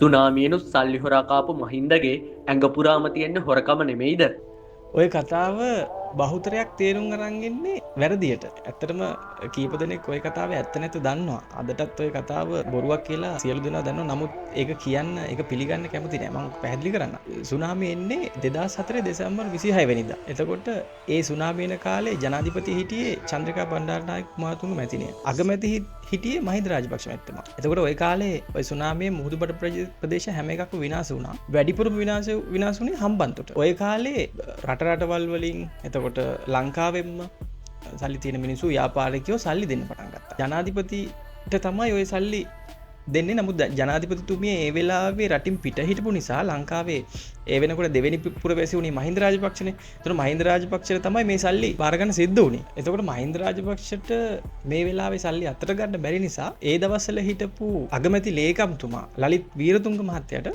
සුනාමියනුත් සල්ලි හොරා කාපු මහින්දගේ ඇඟ පුරාම තියෙන්නේ හොරකම නෙමෙයිද? ඔය කතාව බහුතරයක් තේරුම් අරන්ගෙන්නේ වැරදියට. ඇත්තටම කීප දෙනෙක් ඔය කතාවේ ඇත්ත නැත දන්නවා. අදටත් ඔය කතාව බොරුවක් කියලා සියලු දෙනා දන්නවා. නමුත් ඒක කියන්න, ඒක පිළිගන්න කැමති නෑ. මම පැහැදිලි කරන්න. සුනාමිය එන්නේ 2004 දෙසැම්බර් 26 වෙනිදා. එතකොට ඒ සුනාමිය එන කාලේ ජනාධිපති හිටියේ චන්ද්‍රිකා බණ්ඩාරනායක මහතුංග මැතිණිය. අගමැති හිටියේ මහින්ද රාජපක්ෂ මැතිතුමා. එතකොට ඔය කාලේ ඔය සුනාමියේ මුහුදුබඩ ප්‍රදේශ හැම එකක්ම විනාශ වුණා. වැඩිපුරම විනාශ වුණේ හම්බන්තොට. ඔය කාලේ රටවල් වලින් එතකොට ලංකාවෙම සල්ලි තියෙන මිනිස්සු ව්‍යාපාරිකයෝ සල්ලි දෙන්න පටන් ගත්තා. ජනාධිපතිට තමයි ওই සල්ලි දෙන්නේ. නමුත් ජනාධිපතිතුමිය ඒ වෙලාවේ රටින් පිට හිටපු නිසා ලංකාවේ ඒ වෙනකොට දෙවෙනි පුරවැසි වුණේ මහින්ද රාජපක්ෂනේ. ඒතර මහින්ද රාජපක්ෂට තමයි මේ සල්ලි බාර ගන්න සිද්ධ වුණේ. එතකොට මහින්ද රාජපක්ෂට මේ වෙලාවේ සල්ලි අතට ගන්න බැරි නිසා ඒ දවස්වල හිටපු අගමැති ලේකම්තුමා ලලිත් වීරතුංග මහත්තයාට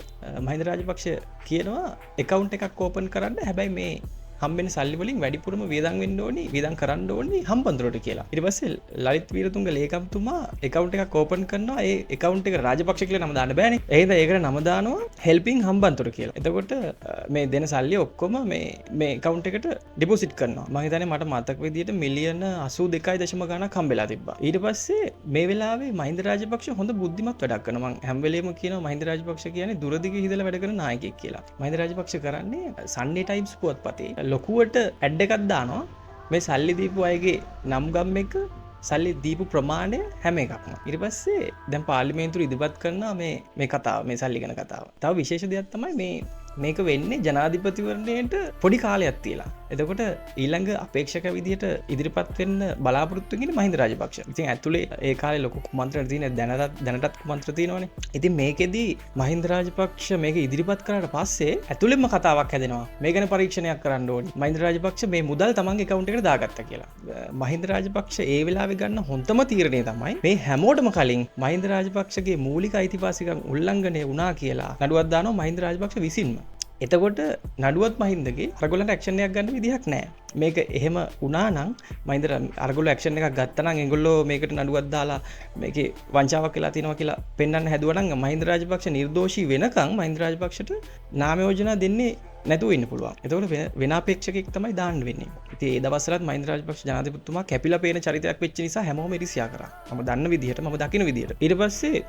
මහින්ද රාජපක්ෂ කියනවා account එකක් open කරන්න. හැබැයි මේ හම්බෙන සල්ලි වලින් වැඩිපුරම වියදම් වෙන්න ඕනි, වියදම් කරන්න ඕනි හම්බන්තොටට කියලා. ඊට පස්සේ ලලිත් වීරතුංග ලේකම්තුමා account එකක් open කරනවා. ඒ account එක රාජපක්ෂ කියලා නම දාන්න බෑනේ. එහෙනම් ඒකට නම දානවා helping හම්බන්තොට කියලා. එතකොට මේ දෙන සල්ලි ඔක්කොම මේ account එකට deposit කරනවා. මම හිතන්නේ මට මතක විදියට මිලියන 82 ගණක් හම්බෙලා තිබ්බා. ඊට පස්සේ මේ වෙලාවේ මහින්ද රාජපක්ෂ හොඳ බුද්ධිමත් වැඩක් කරනවා. මම හැම වෙලේම කියනවා මහින්ද රාජපක්ෂ කියන්නේ දුරදිග හිදලා වැඩ කරන නායකයෙක් කියලා. මහින්ද රාජපක්ෂ කරන්නේ Sunday Times පුවත්පතේ ලොකුවට ඇඩ් එකක් දානවා මේ සල්ලි දීපු අයගේ නම් ගම් එක සල්ලි දීපු ප්‍රමාණය හැම එකක්ම. ඊට පස්සේ දැන් පාර්ලිමේන්තුවේ ඉදිරිපත් කරනවා මේ කතාව, මේ සල්ලි ගැන කතාව. තව විශේෂ දෙයක් තමයි මේක වෙන්නේ ජනාධිපතිවරණයට පොඩි කාලයක් තියලා. එතකොට ඊළඟ අපේක්ෂක විදිහට ඉදිරිපත් වෙන්න බලාපොරොත්තු වෙන්නේ මහින්ද රාජපක්ෂ. ඉතින් ඇතුලේ ඒ කාලේ ලොකු කුමන්ත්‍රණ තියෙන දැනටත් කුමන්ත්‍රණ තියෙනවනේ. ඉතින් මේකෙදි මහින්ද රාජපක්ෂ මේක ඉදිරිපත් කරාට පස්සේ ඇතුලෙම කතාවක් හැදෙනවා. මේ ගැන පරීක්ෂණයක් කරන්න ඕනි. මහින්ද රාජපක්ෂ මේ මුදල් තමන්ගේ account එකට දාගත්තා කියලා. මහින්ද රාජපක්ෂ ඒ වෙලාවේ ගන්න හොඳම තීරණය තමයි මේ හැමෝටම කලින් මහින්ද රාජපක්ෂගේ මූලික අයිතිවාසිකම් උල්ලංඝනය වුණා කියලා නඩුවක් දානවා මහින්ද රාජපක්ෂ විසින්ම. එතකොට නඩුවත් මහින්දගේ අරගොල්ලන්ට ඇක්ෂන් එකක් ගන්න විදිහක් නැහැ. මේක එහෙම වුණා නම් මහින්ද අරගොල්ලෝ ඇක්ෂන් එකක් ගත්තා නම් ඒගොල්ලෝ මේකට නඩුවක් දාලා මේකේ වංචාවක් වෙලා තියෙනවා කියලා පෙන්වන්න හැදුවා නම් මහින්ද රාජපක්ෂ නිර්දෝෂී වෙනකන් මහින්ද රාජපක්ෂට නාම යෝජනා දෙන්නේ නැතුව ඉන්න පුළුවන්. එතකොට වෙන අපේක්ෂකෙක් තමයි දාන්න වෙන්නේ. ඉතින් ඒ දවස්වලත් මහින්ද රාජපක්ෂ ජනාධිපතිතුමා කැපිලා පේන චරිතයක් වෙච්ච නිසා හැමෝම ඉරිසියා කරා. මම දන්න විදිහට, මම දකින විදිහට. ඊට පස්සේ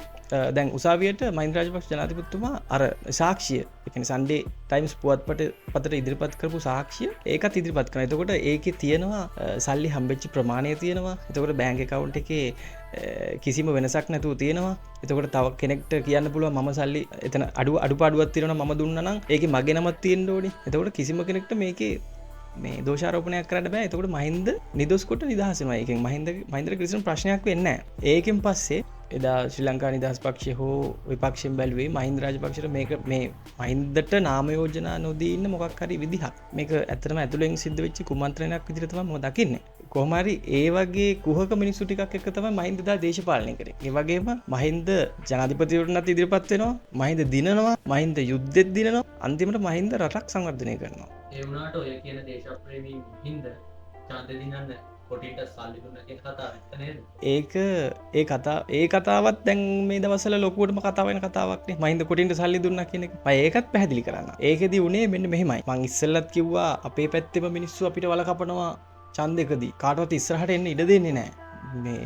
දැන් උසාවියට මහින්ද රාජපක්ෂ ජනාධිපතිතුමා අර සාක්ෂිය, ඒ කියන්නේ Sunday Times පුවත්පතට ඉදිරිපත් කරපු සාක්ෂිය ඒකත් ඉදිරිපත් කරනවා. එතකොට ඒකේ තියෙනවා සල්ලි හම්බෙච්ච ප්‍රමාණය තියෙනවා. එතකොට බැංක් account එකේ කිසිම වෙනසක් නැතුව තියෙනවා. එතකොට තව කෙනෙක්ට කියන්න පුළුවන් මම සල්ලි එතන අඩුපාඩුවක් තියෙනවා මම දුන්නා නම් ඒකේ මගේ නමක් තියෙන්න ඕනේ. එතකොට කිසිම කෙනෙක්ට මේකේ මේ දෝෂාරෝපණයක් කරන්න බෑ. එතකොට මහින්ද නිදොස් කොට නිදහස් වෙනවා. ඒකෙන් මහින්දට කිසිම ප්‍රශ්නයක් වෙන්නේ නැහැ. ඒකෙන් පස්සේ එදා ශ්‍රී ලංකා නිදහස් පක්ෂය හෝ විපක්ෂයෙන් බැලුවේ මහින්ද රාජපක්ෂට මේක මේ මහින්දට නාම යෝජනා නොදී ඉන්න මොකක් හරි විදිහක්. මේක ඇත්තටම ඇතුළෙන් සිද්ධ වෙච්ච කුමන්ත්‍රණයක් විදිහට තමයි මම දකින්නේ. කොහොම හරි ඒ වගේ කුහක මිනිස්සු ටිකක් එක්ක තමයි මහින්ද දා දේශපාලනය කරේ. ඒ වගේම මහින්ද ජනාධිපතිවරණත් ඉදිරිපත් වෙනවා. මහින්ද දිනනවා. මහින්ද යුද්ධෙත් දිනනවා. අන්තිමට මහින්ද රටක් සංවර්ධනය කරනවා. ඒ වුණාට ඔය කියන දේශප්‍රේමී හින්ද ඡන්ද දිනන්න කොටින්ට සල්ලි දුන්න කියන කතාව ඇත්ත නේද? ඒ කතාවත් දැන් මේ දවස්වල ලොකුවටම කතා වෙන කතාවක් නේ. මහින්ද කොටින්ට සල්ලි දුන්නා කියන එක. මම ඒකත් පැහැදිලි කරන්න. ඒකෙදි උනේ මෙන්න මෙහෙමයි. මං ඉස්සෙල්ලත් කිව්වා අපේ පැත්තේම මිනිස්සු අපිට වල කපනවා ඡන්දෙකදී. කාටවත් ඉස්සරහට එන්න ඉඩ දෙන්නේ නැහැ.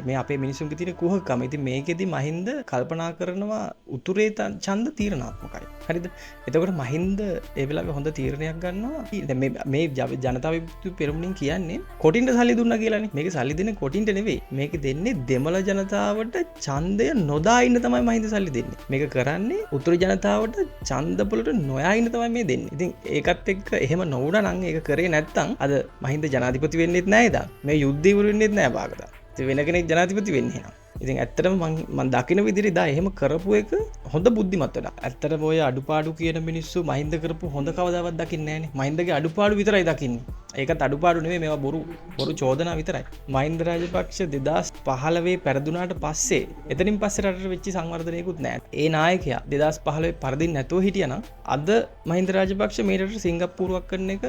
මේ අපේ මිනිසුන්ගේ තියෙන කුහකකම. ඉතින් මේකෙදි මහින්ද කල්පනා කරනවා උතුරේ ඡන්ද තීරණාත්මකයි. හරිද? එතකොට මහින්ද ඒ වෙලාවේ හොඳ තීරණයක් ගන්නවා. දැන් මේ ජනතා විමුක්ති පෙරමුණෙන් කියන්නේ කොටින්ට සල්ලි දුන්නා කියලානේ. මේක සල්ලි දෙන්නේ කොටින්ට නෙවෙයි. මේක දෙන්නේ දෙමළ ජනතාවට ඡන්දය නොදා ඉන්න තමයි මහින්ද සල්ලි දෙන්නේ. මේක කරන්නේ උතුරු ජනතාවට ඡන්ද වලට නොයා ඉන්න තමයි මේ දෙන්නේ. ඉතින් ඒකත් එක්ක එහෙම නොවුණා නම් ඒක කරේ නැත්තම් අද මහින්ද ජනාධිපති වෙන්නෙත් නැහැ ඉදා. මේ යුද්ධ ඉවර වෙන්නෙත් නැහැ බාගදා. වෙන කෙනෙක් ජනාධිපති වෙන්නේ එහෙනම්. ඉතින් ඇත්තටම මම දකින විදිහට දා එහෙම කරපු එක හොඳ බුද්ධිමත් වැඩක්. ඇත්තටම ඔය අඩුපාඩු කියන මිනිස්සු මහින්ද කරපු හොඳ කවදාවත් දකින්නේ නැහනේ. මහින්දගේ අඩුපාඩු විතරයි දකින්නේ. ඒකත් අඩුපාඩු නෙමෙයි, මේවා බොරු චෝදනා විතරයි. මහින්ද රාජපක්ෂ 2015 පෙරදුනාට පස්සේ එතනින් පස්සේ රටට වෙච්ච සංවර්ධනයකුත් නැහැ. ඒ නායකයා 2015 පරදින් නැතුව හිටියනම් අද මහින්ද රාජපක්ෂ මේ රටට සිංගප්පූරුවක් කරන එක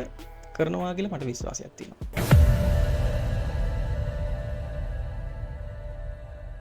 කරනවා කියලා මට විශ්වාසයක් තියෙනවා.